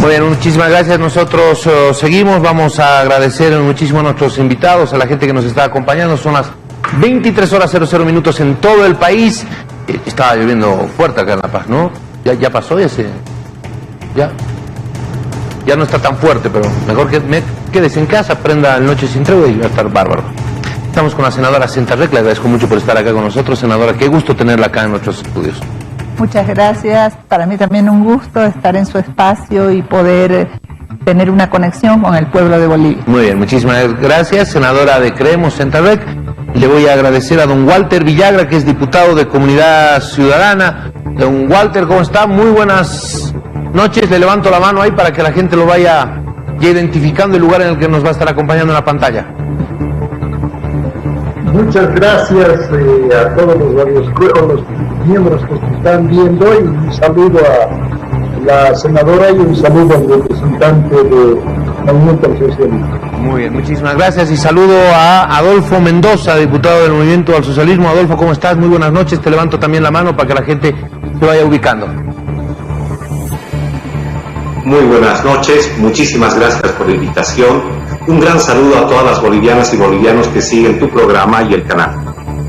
Muy bien, muchísimas gracias. Nosotros seguimos. Vamos a agradecer muchísimo a nuestros invitados, a la gente que nos está acompañando. Son las 23:00 en todo el país. Estaba lloviendo fuerte acá en La Paz, ¿no? Ya pasó, ya no está tan fuerte, pero mejor que quedes en casa, prenda el Noche Sin Tregua y va a estar bárbaro. Estamos con la senadora Centarrec. Le agradezco mucho por estar acá con nosotros. Senadora, qué gusto tenerla acá en nuestros estudios. Muchas gracias. Para mí también un gusto estar en su espacio y poder tener una conexión con el pueblo de Bolivia. Muy bien, muchísimas gracias, senadora de Creemos Centarrec. Le voy a agradecer a don Walter Villagra, que es diputado de Comunidad Ciudadana. Don Walter, ¿cómo está? Muy buenas noches. Le levanto la mano ahí para que la gente lo vaya ya identificando el lugar en el que nos va a estar acompañando en la pantalla. Muchas gracias a todos los miembros que nos están viendo, y un saludo a la senadora y un saludo al representante del Movimiento al Socialismo. Muy bien, muchísimas gracias, y saludo a Adolfo Mendoza, diputado del Movimiento al Socialismo. Adolfo, ¿cómo estás? Muy buenas noches. Te levanto también la mano para que la gente se vaya ubicando. Muy buenas noches, muchísimas gracias por la invitación. Un gran saludo a todas las bolivianas y bolivianos que siguen tu programa y el canal.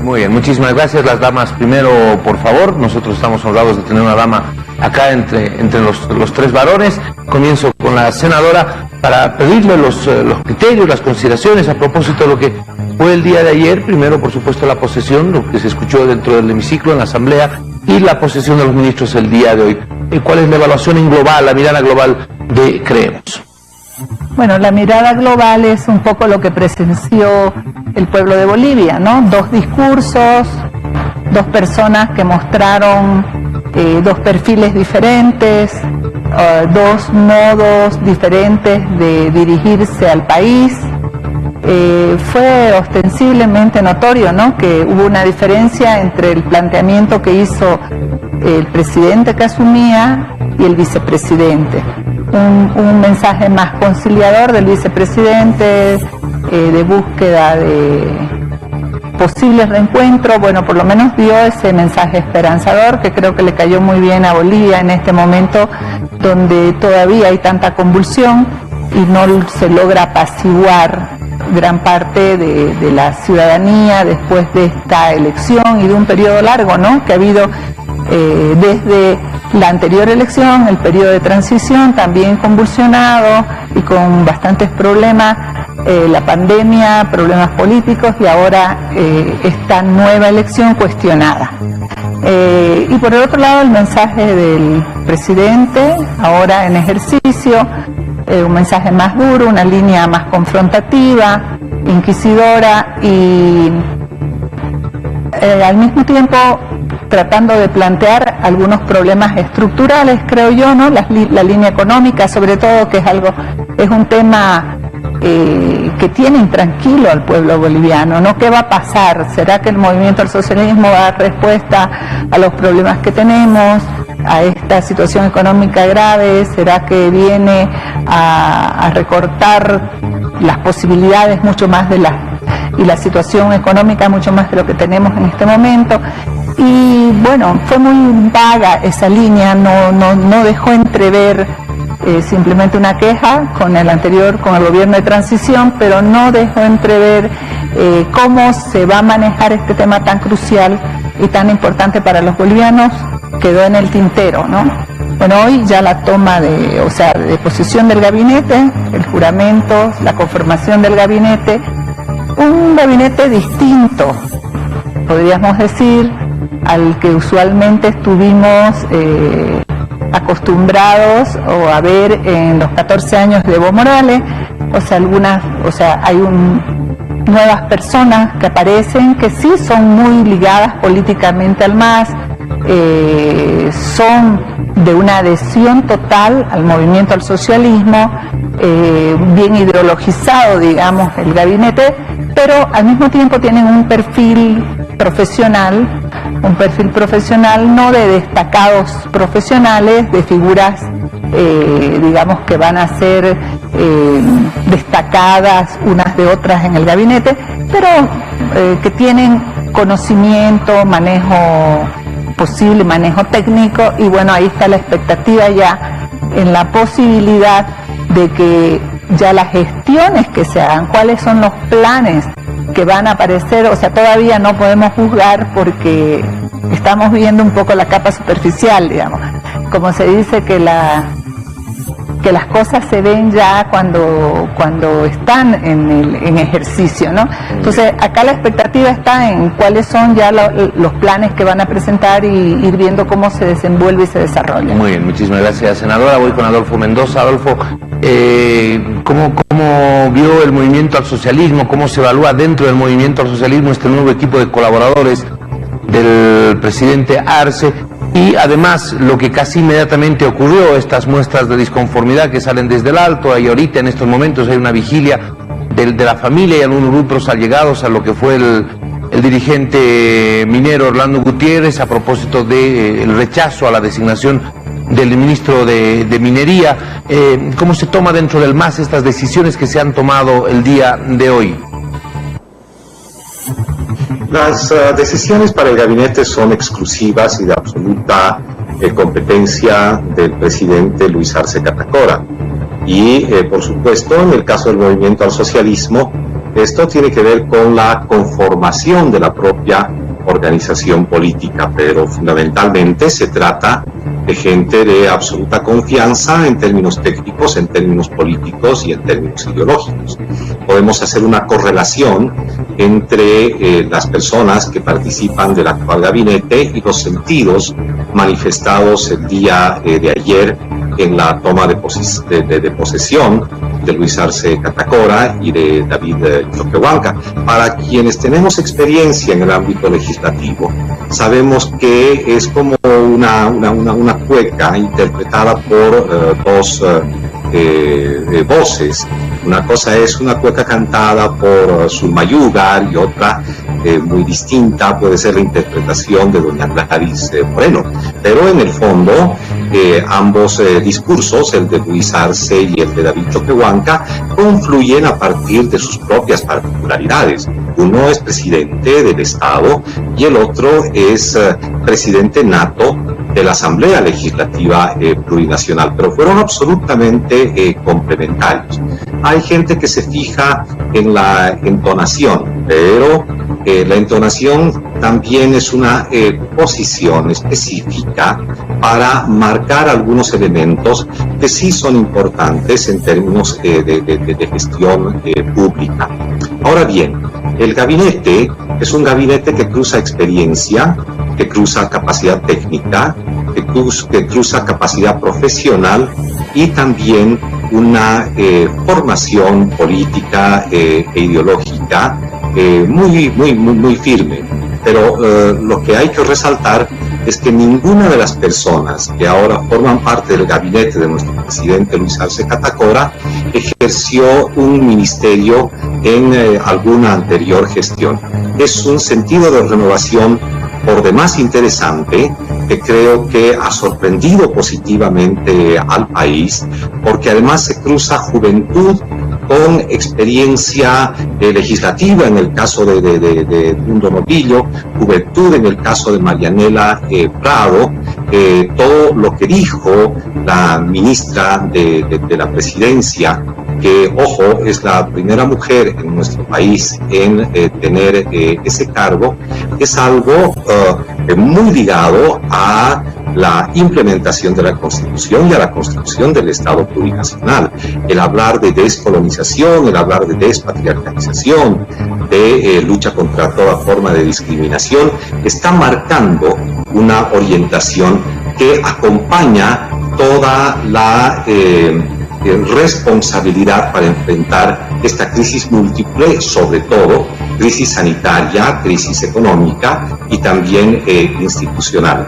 Muy bien, muchísimas gracias. Las damas primero, por favor. Nosotros estamos honrados de tener una dama acá entre los tres varones. Comienzo con la senadora para pedirle los criterios, las consideraciones a propósito de lo que fue el día de ayer. Primero, por supuesto, la posesión, lo que se escuchó dentro del hemiciclo, en la asamblea, y la posesión de los ministros el día de hoy. ¿Cuál es la evaluación en global, la mirada global de Creemos? Bueno, la mirada global es un poco lo que presenció el pueblo de Bolivia, ¿no? Dos discursos, dos personas que mostraron dos perfiles diferentes, dos modos diferentes de dirigirse al país. Fue ostensiblemente notorio, ¿no?, que hubo una diferencia entre el planteamiento que hizo el presidente que asumía y el vicepresidente. Un mensaje más conciliador del vicepresidente, de búsqueda de posibles reencuentros. Bueno, por lo menos dio ese mensaje esperanzador que creo que le cayó muy bien a Bolivia en este momento donde todavía hay tanta convulsión y no se logra apaciguar gran parte de la ciudadanía después de esta elección y de un periodo largo, ¿no?, que ha habido desde la anterior elección, el periodo de transición también convulsionado y con bastantes problemas, la pandemia, problemas políticos y ahora esta nueva elección cuestionada. Y por el otro lado el mensaje del presidente, ahora en ejercicio, un mensaje más duro, una línea más confrontativa, inquisidora y al mismo tiempo tratando de plantear algunos problemas estructurales, creo yo, ¿no? La línea económica, sobre todo, que es un tema que tiene intranquilo al pueblo boliviano, ¿no? ¿Qué va a pasar? ¿Será que el movimiento al socialismo va a dar respuesta a los problemas que tenemos, a esta situación económica grave? ¿Será que viene a recortar las posibilidades mucho más y la situación económica mucho más de lo que tenemos en este momento? Y bueno, fue muy vaga esa línea, no dejó entrever simplemente una queja con el gobierno de transición, pero no dejó entrever cómo se va a manejar este tema tan crucial y tan importante para los bolivianos. Quedó en el tintero, ¿no? Bueno, hoy ya la toma de posesión del gabinete, el juramento, la conformación del gabinete, un gabinete distinto, podríamos decir, al que usualmente estuvimos acostumbrados a ver en los 14 años de Evo Morales. Hay nuevas personas que aparecen que sí son muy ligadas políticamente al MAS, son de una adhesión total al movimiento al socialismo, bien ideologizado, digamos, el gabinete, pero al mismo tiempo tienen un perfil profesional no de destacados profesionales, de figuras digamos que van a ser destacadas unas de otras en el gabinete, pero que tienen conocimiento, posible manejo técnico, y bueno, ahí está la expectativa ya en la posibilidad de que ya las gestiones que se hagan, cuáles son los planes que van a aparecer, o sea, todavía no podemos juzgar porque estamos viendo un poco la capa superficial, digamos. Como se dice que las cosas se ven ya cuando están en ejercicio, ¿no? Entonces, acá la expectativa está en cuáles son ya los planes que van a presentar y ir viendo cómo se desenvuelve y se desarrolla. Muy bien, muchísimas gracias, senadora. Voy con Adolfo Mendoza. Adolfo, ¿cómo vio el movimiento al socialismo? ¿Cómo se evalúa dentro del movimiento al socialismo este nuevo equipo de colaboradores del presidente Arce? Y además, lo que casi inmediatamente ocurrió, estas muestras de disconformidad que salen desde el Alto, y ahorita en estos momentos hay una vigilia de la familia y algunos grupos allegados a lo que fue el dirigente minero Orlando Gutiérrez a propósito del rechazo a la designación del ministro de Minería. ¿Cómo se toma dentro del MAS estas decisiones que se han tomado el día de hoy? Las decisiones para el gabinete son exclusivas y de absoluta competencia del presidente Luis Arce Catacora. Y, por supuesto, en el caso del movimiento al socialismo, esto tiene que ver con la conformación de la propia organización política, pero fundamentalmente se trata de gente de absoluta confianza en términos técnicos, en términos políticos y en términos ideológicos. Podemos hacer una correlación entre las personas que participan del actual gabinete y los sentidos manifestados el día de ayer en la toma de posesión de Luis Arce Catacora y de David Choquehuanca. Para quienes tenemos experiencia en el ámbito legislativo, sabemos que es como una cueca interpretada por dos voces. Una cosa es una cueca cantada por Zulmayugar y otra muy distinta puede ser la interpretación de doña Gladys Moreno, pero en el fondo ambos discursos, el de Luis Arce y el de David Choquehuanca, confluyen a partir de sus propias particularidades. Uno es presidente del Estado y el otro es presidente nato de la Asamblea Legislativa Plurinacional, pero fueron absolutamente complementarios. Hay gente que se fija en la entonación, pero la entonación también es una posición específica para marcar algunos elementos que sí son importantes en términos de gestión pública. Ahora bien, el gabinete es un gabinete que cruza experiencia, que cruza capacidad técnica, que cruza capacidad profesional y también una formación política e ideológica muy firme. Pero lo que hay que resaltar es que ninguna de las personas que ahora forman parte del gabinete de nuestro presidente Luis Arce Catacora ejerció un ministerio en alguna anterior gestión. Es un sentido de renovación por demás interesante, que creo que ha sorprendido positivamente al país, porque además se cruza juventud con experiencia legislativa en el caso de Mundo Novillo, juventud en el caso de Marianela Prado, todo lo que dijo la ministra de la Presidencia, que, ojo, es la primera mujer en nuestro país en tener ese cargo, es algo muy ligado a la implementación de la Constitución y a la construcción del Estado plurinacional. El hablar de descolonización, el hablar de despatriarcalización, de lucha contra toda forma de discriminación, está marcando una orientación que acompaña toda la responsabilidad para enfrentar esta crisis múltiple, sobre todo crisis sanitaria, crisis económica y también institucional.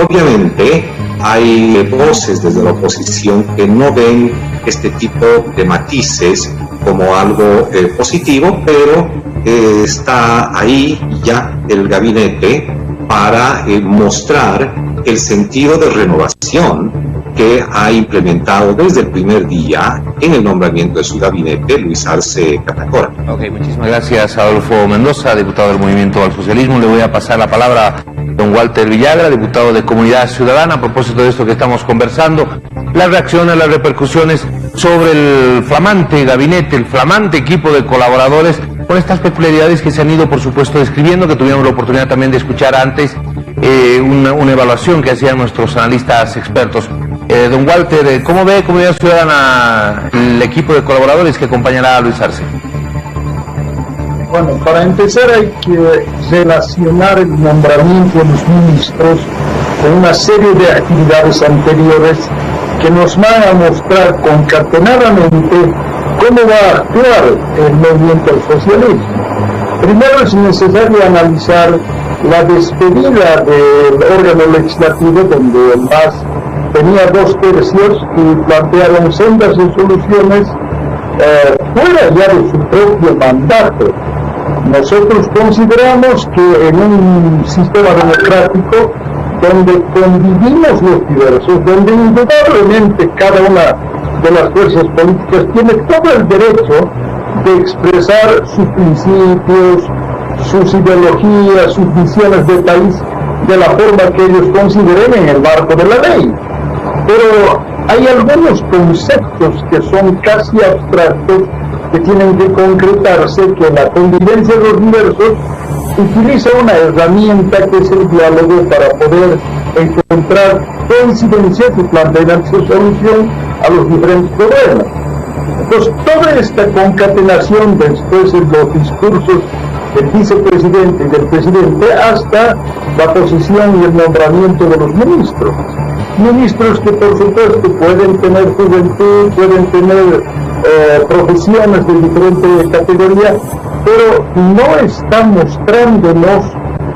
Obviamente hay voces desde la oposición que no ven este tipo de matices como algo positivo, pero está ahí ya el gabinete para mostrar el sentido de renovación que ha implementado desde el primer día en el nombramiento de su gabinete, Luis Arce Catacora. Ok, muchísimas gracias, Adolfo Mendoza, diputado del Movimiento al Socialismo. Le voy a pasar la palabra a don Walter Villagra, diputado de Comunidad Ciudadana, a propósito de esto que estamos conversando. las reacciones, las repercusiones sobre el flamante gabinete, el flamante equipo de colaboradores, con estas peculiaridades que se han ido, por supuesto, describiendo, que tuvimos la oportunidad también de escuchar antes, una evaluación que hacían nuestros analistas expertos. Don Walter, ¿cómo ve Comunidad Ciudadana el equipo de colaboradores que acompañará a Luis Arce? Bueno, para empezar hay que relacionar el nombramiento de los ministros con una serie de actividades anteriores que nos van a mostrar concatenadamente cómo va a actuar el movimiento al socialismo. Primero es necesario analizar la despedida del órgano legislativo, donde el MAS tenía 2 tercios y plantearon sendas de soluciones fuera ya de su propio mandato. Nosotros consideramos que en un sistema democrático donde convivimos los diversos, donde indudablemente cada una de las fuerzas políticas tiene todo el derecho de expresar sus principios, sus ideologías, sus visiones de país de la forma que ellos consideren en el marco de la ley. Pero hay algunos conceptos que son casi abstractos que tienen que concretarse, que la convivencia de los diversos utiliza una herramienta que es el diálogo para poder encontrar coincidencias que plantean su solución a los diferentes problemas. Entonces, toda esta concatenación después de los discursos del vicepresidente y del presidente hasta la posición y el nombramiento de los ministros. Ministros que por supuesto pueden tener juventud, pueden tener profesiones de diferente categoría, pero no están mostrándonos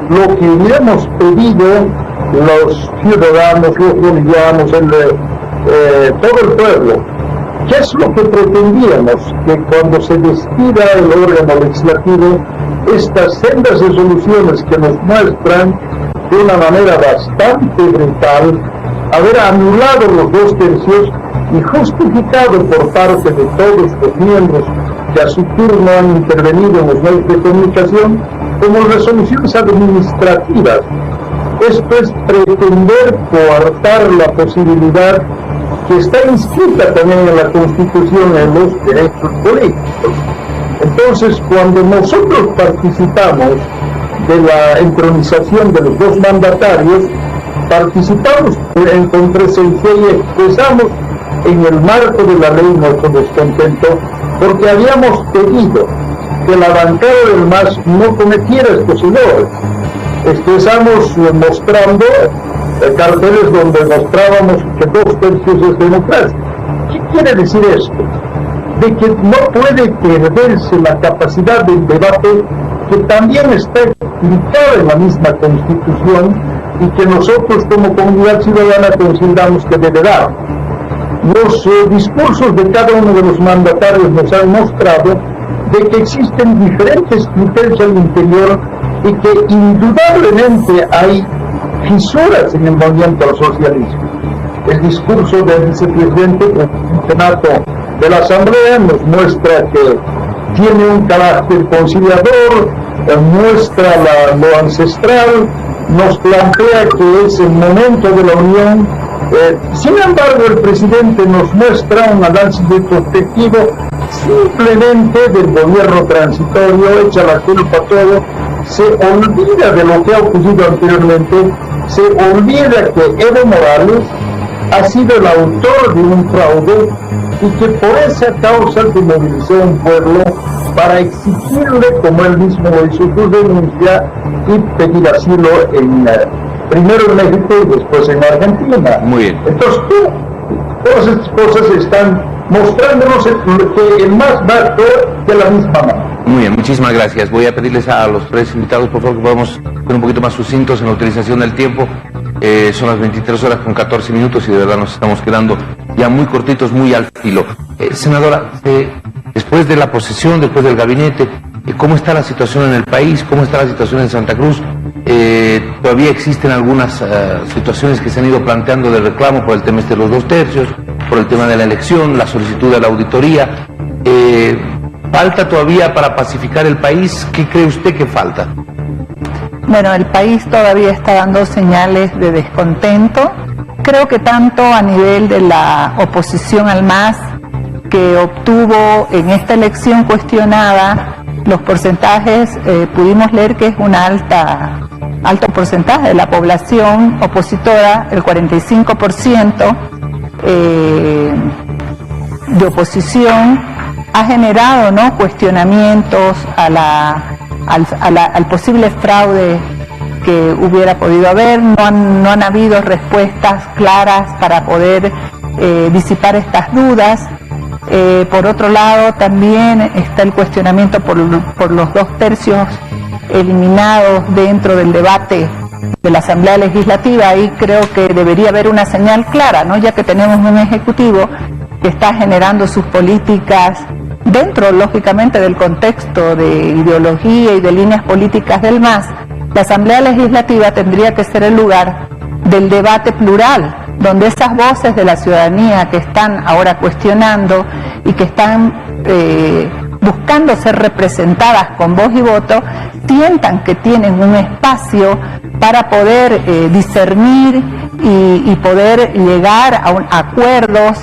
lo que hubiéramos pedido los ciudadanos, los bolivianos, todo el pueblo. ¿Qué es lo que pretendíamos? Que cuando se despida el órgano legislativo, estas sendas de soluciones que nos muestran de una manera bastante brutal haber anulado los 2 tercios y justificado por parte de todos los miembros que a su turno han intervenido en los medios de comunicación como resoluciones administrativas. Esto es pretender coartar la posibilidad que está inscrita también en la Constitución en los derechos políticos. Entonces, cuando nosotros participamos de la entronización de los 2 mandatarios, participamos con presencia y expresamos en el marco de la ley nuestro descontento, porque habíamos pedido que la bancada del MAS no cometiera estos errores. Expresamos mostrando carteles donde mostrábamos que 2 tercios es democracia. ¿Qué quiere decir esto? De que no puede perderse la capacidad del debate que también está explicada en la misma Constitución y que nosotros como comunidad ciudadana consideramos que debe dar. Los discursos de cada uno de los mandatarios nos han mostrado de que existen diferentes criterios al interior y que indudablemente hay fisuras en el movimiento al socialismo. El discurso del vicepresidente del Senato de la Asamblea nos muestra que tiene un carácter conciliador, muestra lo ancestral, nos plantea que es el momento de la unión. Sin embargo, el presidente nos muestra un análisis retrospectivo simplemente del gobierno transitorio, echa la culpa a todo, se olvida de lo que ha ocurrido anteriormente, se olvida que Evo Morales ha sido el autor de un fraude y que por esa causa se movilizó un pueblo para exigirle, como él mismo lo hizo, su denuncia y pedir asilo primero en México y después en Argentina. Muy bien. Entonces, todas estas cosas están mostrándonos que el MAS va a actuar de la misma manera. Muy bien, muchísimas gracias. Voy a pedirles a los 3 invitados, por favor, que podamos ser un poquito más sucintos en la utilización del tiempo. Son las 23:14 y de verdad nos estamos quedando ya muy cortitos, muy al filo. Senadora, después de la posesión, después del gabinete, ¿cómo está la situación en el país? ¿Cómo está la situación en Santa Cruz? Todavía existen algunas situaciones que se han ido planteando de reclamo por el tema de los 2 tercios, por el tema de la elección, la solicitud de la auditoría. ¿Falta todavía para pacificar el país? ¿Qué cree usted que falta? Bueno, el país todavía está dando señales de descontento. creo que tanto a nivel de la oposición al MAS, que obtuvo en esta elección cuestionada los porcentajes, pudimos leer que es un alto porcentaje de la población opositora, el 45% de oposición, ha generado, ¿no?, cuestionamientos al posible fraude que hubiera podido haber. No han habido respuestas claras para poder disipar estas dudas. Por otro lado, también está el cuestionamiento por los 2/3 eliminados dentro del debate de la Asamblea Legislativa. Ahí creo que debería haber una señal clara, ¿no?, ya que tenemos un Ejecutivo que está generando sus políticas dentro, lógicamente, del contexto de ideología y de líneas políticas del MAS. La Asamblea Legislativa tendría que ser el lugar del debate plural, donde esas voces de la ciudadanía que están ahora cuestionando y que están buscando ser representadas con voz y voto, sientan que tienen un espacio para poder discernir y poder llegar a acuerdos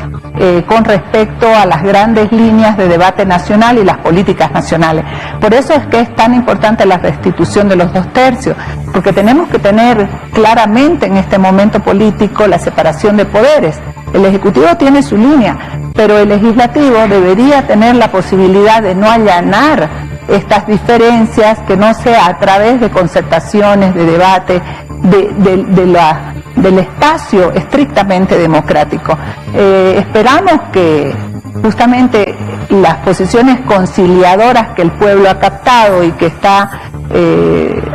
con respecto a las grandes líneas de debate nacional y las políticas nacionales. Por eso es que es tan importante la restitución de los 2/3, porque tenemos que tener claramente en este momento político la separación de poderes. El Ejecutivo tiene su línea, pero el Legislativo debería tener la posibilidad de no allanar estas diferencias, que no sea a través de concertaciones, de debate, del espacio estrictamente democrático. Esperamos que justamente las posiciones conciliadoras que el pueblo ha captado y que está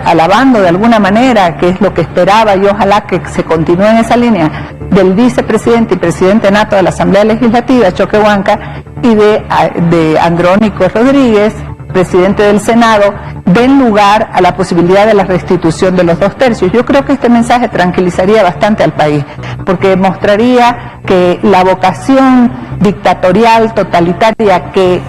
alabando de alguna manera, que es lo que esperaba, y ojalá que se continúe en esa línea, del vicepresidente y presidente nato de la Asamblea Legislativa, Choquehuanca, y de Andrónico Rodríguez, presidente del Senado, den lugar a la posibilidad de la restitución de los 2/3. Yo creo que este mensaje tranquilizaría bastante al país, porque mostraría que la vocación dictatorial, totalitaria que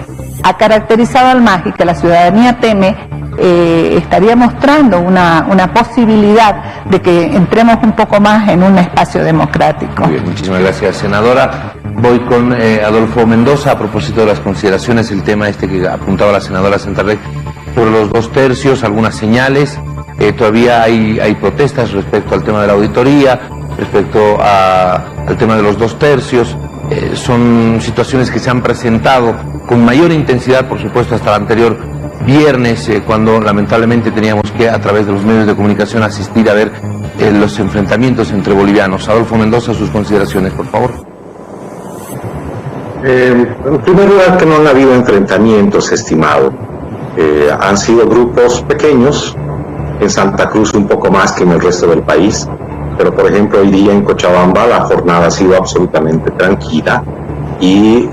ha caracterizado al MAS y que la ciudadanía teme, estaría mostrando una posibilidad de que entremos un poco más en un espacio democrático. Muy bien, muchísimas gracias, senadora. Voy con Adolfo Mendoza a propósito de las consideraciones, el tema que apuntaba la senadora Santarrey por los 2/3, algunas señales. Todavía hay protestas respecto al tema de la auditoría, respecto al tema de los 2/3. Son situaciones que se han presentado con mayor intensidad, por supuesto, hasta el anterior viernes, cuando lamentablemente teníamos que, a través de los medios de comunicación, asistir a ver los enfrentamientos entre bolivianos. Adolfo Mendoza, sus consideraciones, por favor. En primer lugar, que no han habido enfrentamientos, estimado. Han sido grupos pequeños, en Santa Cruz un poco más que en el resto del país, pero por ejemplo hoy día en Cochabamba la jornada ha sido absolutamente tranquila y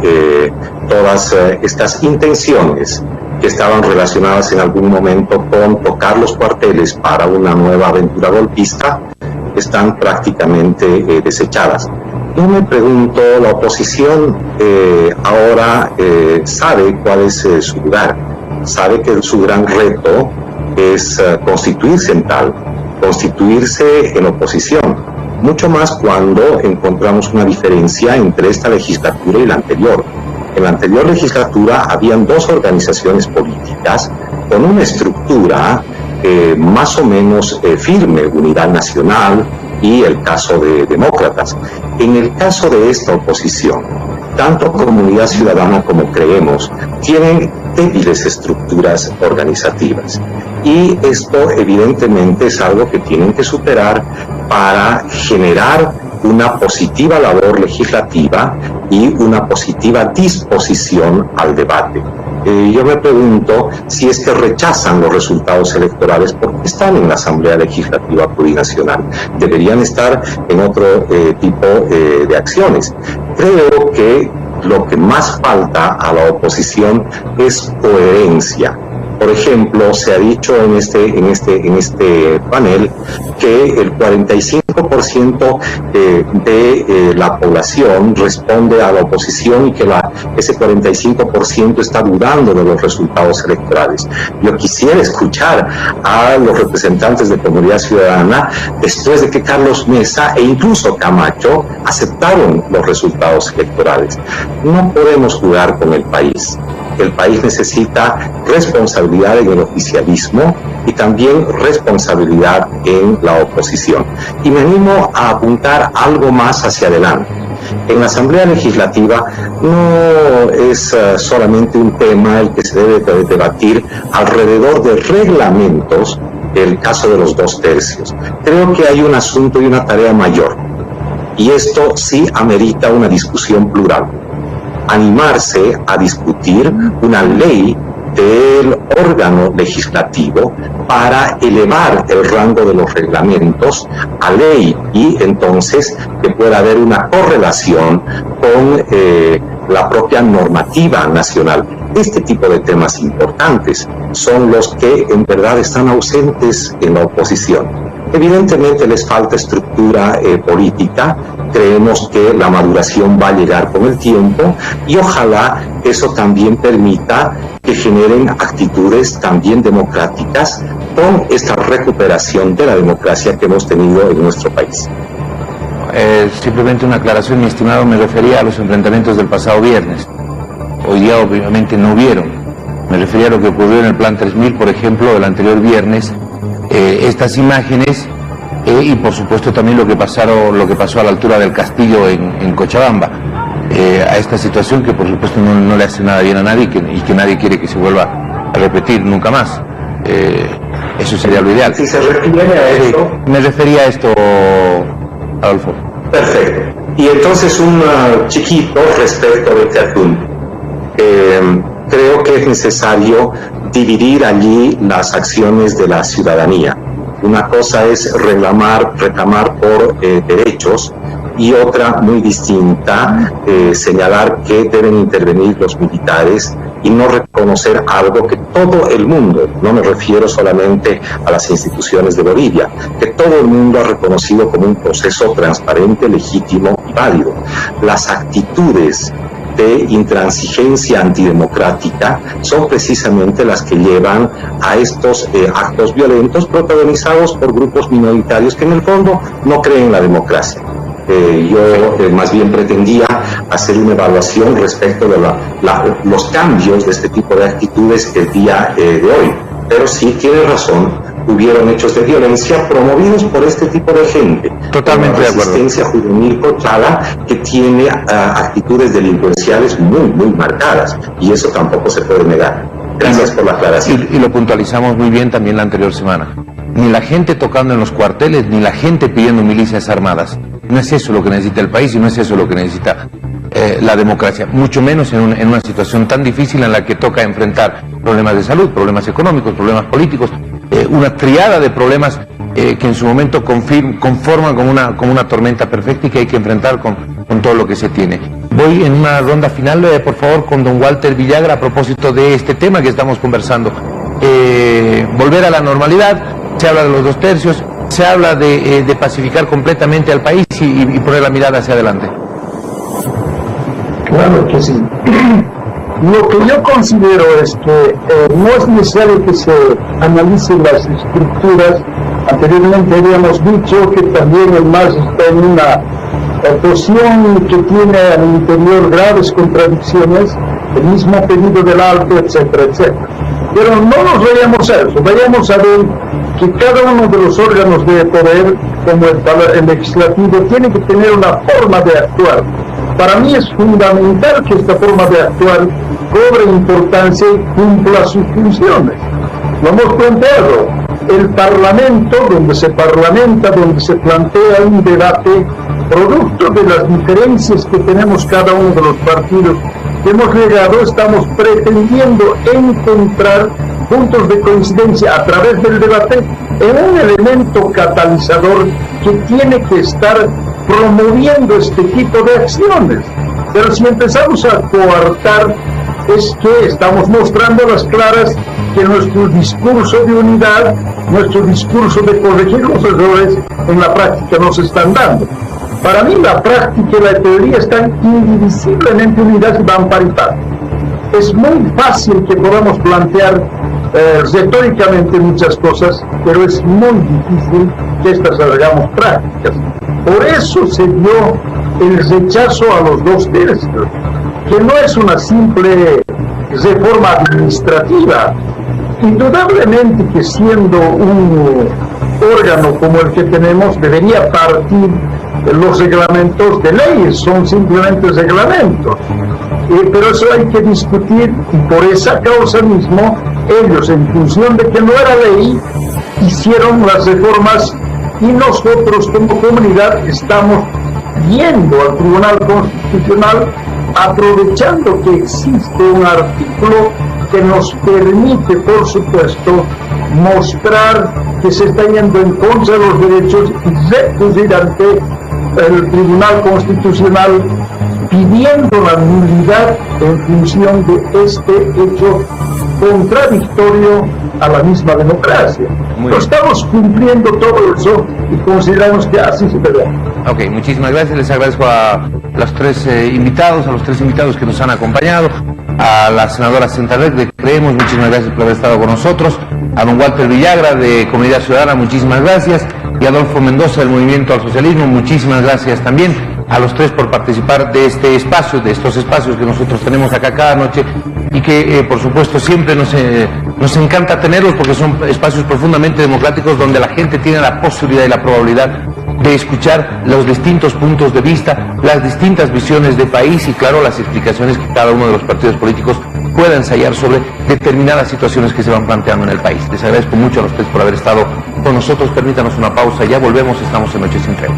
todas estas intenciones que estaban relacionadas en algún momento con tocar los cuarteles para una nueva aventura golpista están prácticamente desechadas. Yo me pregunto, la oposición ahora sabe cuál es su lugar, sabe que su gran reto es constituirse en tal, constituirse en oposición, mucho más cuando encontramos una diferencia entre esta legislatura y la anterior. En la anterior legislatura habían dos organizaciones políticas con una estructura más o menos firme, Unidad Nacional y el caso de Demócratas. En el caso de esta oposición, tanto Comunidad Ciudadana como Creemos tienen débiles estructuras organizativas y esto evidentemente es algo que tienen que superar para generar una positiva labor legislativa y una positiva disposición al debate. Yo me pregunto si es que rechazan los resultados electorales porque están en la Asamblea Legislativa Plurinacional. Deberían estar en otro tipo de acciones. Creo que lo que más falta a la oposición es coherencia. Por ejemplo, se ha dicho en este panel que el 45% 45% de la población responde a la oposición y que ese 45% está dudando de los resultados electorales. Yo quisiera escuchar a los representantes de Comunidad Ciudadana después de que Carlos Mesa e incluso Camacho aceptaron los resultados electorales. No podemos jugar con el país. El país necesita responsabilidad en el oficialismo y también responsabilidad en la oposición. Y me animo a apuntar algo más hacia adelante. En la Asamblea Legislativa no es solamente un tema el que se debe debatir alrededor de reglamentos, el caso de los 2/3. Creo que hay un asunto y una tarea mayor, y esto sí amerita una discusión plural. Animarse a discutir una ley del órgano legislativo para elevar el rango de los reglamentos a ley y entonces que pueda haber una correlación con la propia normativa nacional. Este tipo de temas importantes son los que en verdad están ausentes en la oposición. Evidentemente les falta estructura política, creemos que la maduración va a llegar con el tiempo y ojalá eso también permita que generen actitudes también democráticas con esta recuperación de la democracia que hemos tenido en nuestro país. Simplemente una aclaración, mi estimado, me refería a los enfrentamientos del pasado viernes. Hoy día obviamente no hubieron. Me refería a lo que ocurrió en el Plan 3000, por ejemplo, el anterior viernes. Estas imágenes y por supuesto también lo que pasó a la altura del castillo en Cochabamba, a esta situación que por supuesto no le hace nada bien a nadie y que nadie quiere que se vuelva a repetir nunca más. Eso sería lo ideal. Si se refiere a eso... Me refería a esto, Adolfo. Perfecto. Y entonces un chiquito respecto de este asunto. Creo que es necesario dividir allí las acciones de la ciudadanía. Una cosa es reclamar por derechos y otra muy distinta, señalar que deben intervenir los militares y no reconocer algo que todo el mundo, no me refiero solamente a las instituciones de Bolivia, que todo el mundo ha reconocido como un proceso transparente, legítimo y válido. Las actitudes de intransigencia antidemocrática son precisamente las que llevan a estos actos violentos protagonizados por grupos minoritarios que en el fondo no creen en la democracia. Yo más bien pretendía hacer una evaluación respecto de los cambios de este tipo de actitudes el día de hoy. Pero sí tiene razón, hubieron hechos de violencia promovidos por este tipo de gente. Totalmente de acuerdo. Resistencia juvenil cochada que tiene actitudes delincuenciales muy marcadas, y eso tampoco se puede negar. Gracias por la aclaración. Y lo puntualizamos muy bien también la anterior semana. Ni la gente tocando en los cuarteles, ni la gente pidiendo milicias armadas. No es eso lo que necesita el país y no es eso lo que necesita la democracia, mucho menos en una situación tan difícil en la que toca enfrentar problemas de salud, problemas económicos, problemas políticos, una triada de problemas que en su momento conforman como una tormenta perfecta y que hay que enfrentar con todo lo que se tiene. Voy en una ronda final, por favor, con don Walter Villagra a propósito de este tema que estamos conversando. Volver a la normalidad, se habla de los 2/3, se habla de pacificar completamente al país y poner la mirada hacia adelante. Claro que sí. Lo que yo considero es que no es necesario que se analicen las estructuras. Anteriormente habíamos dicho que también el MAS está en una oposición que tiene al interior graves contradicciones, el mismo pedido del alto, etcétera, etcétera. Pero no nos vayamos a eso, vayamos a ver que cada uno de los órganos de poder, como el legislativo, tiene que tener una forma de actuar. Para mí es fundamental que esta forma de actuar cobre importancia y cumpla sus funciones. Lo hemos planteado. El Parlamento, donde se parlamenta, donde se plantea un debate, producto de las diferencias que tenemos cada uno de los partidos que hemos llegado, estamos pretendiendo encontrar puntos de coincidencia a través del debate en un elemento catalizador que tiene que estar promoviendo este tipo de acciones. Pero si empezamos a coartar, es que estamos mostrando a las claras que nuestro discurso de unidad, nuestro discurso de corregir los errores, en la práctica no se están dando. Para mí la práctica y la teoría están indivisiblemente unidas y van paridad. Es muy fácil que podamos plantear retóricamente muchas cosas, pero es muy difícil que estas hagamos prácticas. Por eso se dio el rechazo a los 2 tercios, que no es una simple reforma administrativa. Indudablemente que siendo un órgano como el que tenemos, debería partir los reglamentos de leyes, son simplemente reglamentos. Pero eso hay que discutir, y por esa causa mismo, ellos, en función de que no era ley, hicieron las reformas, y nosotros como comunidad estamos yendo al Tribunal Constitucional, aprovechando que existe un artículo que nos permite, por supuesto, mostrar que se está yendo en contra de los derechos y recurrir ante el Tribunal Constitucional pidiendo la nulidad en función de este hecho contradictorio a la misma democracia. Estamos cumpliendo todo eso y consideramos que así se debe. Ok, muchísimas gracias. Les agradezco a los 3 invitados, a los 3 invitados que nos han acompañado, a la senadora Centarrec de Creemos, muchísimas gracias por haber estado con nosotros, a don Walter Villagra de Comunidad Ciudadana, muchísimas gracias, y a Adolfo Mendoza del Movimiento al Socialismo, muchísimas gracias también. A los 3 por participar de este espacio, de estos espacios que nosotros tenemos acá cada noche y que por supuesto siempre nos encanta tenerlos porque son espacios profundamente democráticos donde la gente tiene la posibilidad y la probabilidad de escuchar los distintos puntos de vista, las distintas visiones de país y claro las explicaciones que cada uno de los partidos políticos pueda ensayar sobre determinadas situaciones que se van planteando en el país. Les agradezco mucho a los 3 por haber estado con nosotros, permítanos una pausa, ya volvemos, estamos en Noche Sin Tregua.